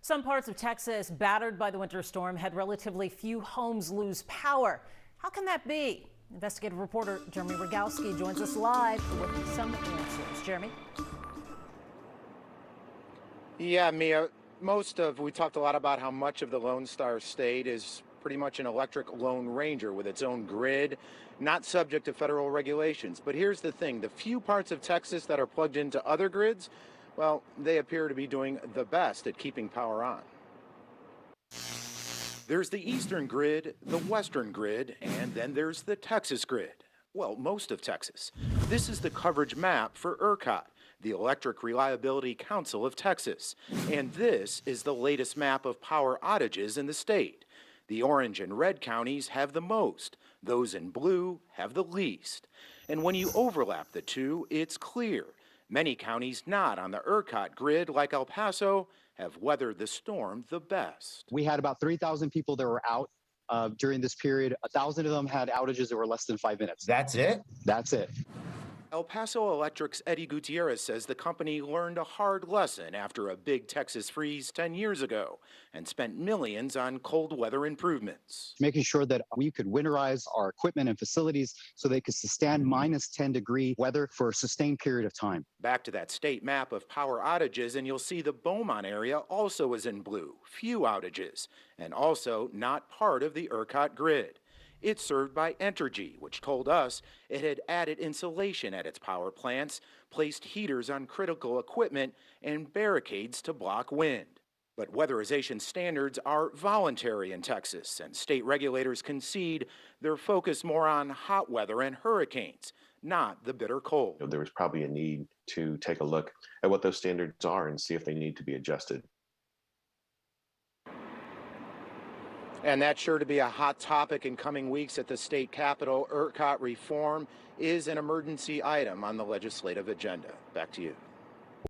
Some parts of Texas battered by the winter storm had relatively few homes lose power. How can that be? Investigative reporter Jeremy Rogowski joins us live with some answers. Jeremy? Yeah, Mia, we talked a lot about how much of the Lone Star State is pretty much an electric Lone Ranger with its own grid, not subject to federal regulations. But here's the thing, the few parts of Texas that are plugged into other grids, well, they appear to be doing the best at keeping power on. There's the eastern grid, the western grid, and then there's the Texas grid. Well, most of Texas. This is the coverage map for ERCOT, the Electric Reliability Council of Texas. And this is the latest map of power outages in the state. The orange and red counties have the most. Those in blue have the least. And when you overlap the two, it's clear. Many counties not on the ERCOT grid, like El Paso, have weathered the storm the best. We had about 3,000 people that were out during this period. 1,000 of them had outages that were less than 5 minutes. That's it? That's it. El Paso Electric's Eddie Gutierrez says the company learned a hard lesson after a big Texas freeze 10 years ago and spent millions on cold weather improvements. Making sure that we could winterize our equipment and facilities so they could sustain minus 10-degree weather for a sustained period of time. Back to that state map of power outages, and you'll see the Beaumont area also is in blue, few outages, and also not part of the ERCOT grid. It's served by Entergy, which told us it had added insulation at its power plants, placed heaters on critical equipment, and barricades to block wind. But weatherization standards are voluntary in Texas, and state regulators concede they're focused more on hot weather and hurricanes, not the bitter cold. There was probably a need to take a look at what those standards are and see if they need to be adjusted. And that's sure to be a hot topic in coming weeks at the state capitol. ERCOT reform is an emergency item on the legislative agenda. Back to you.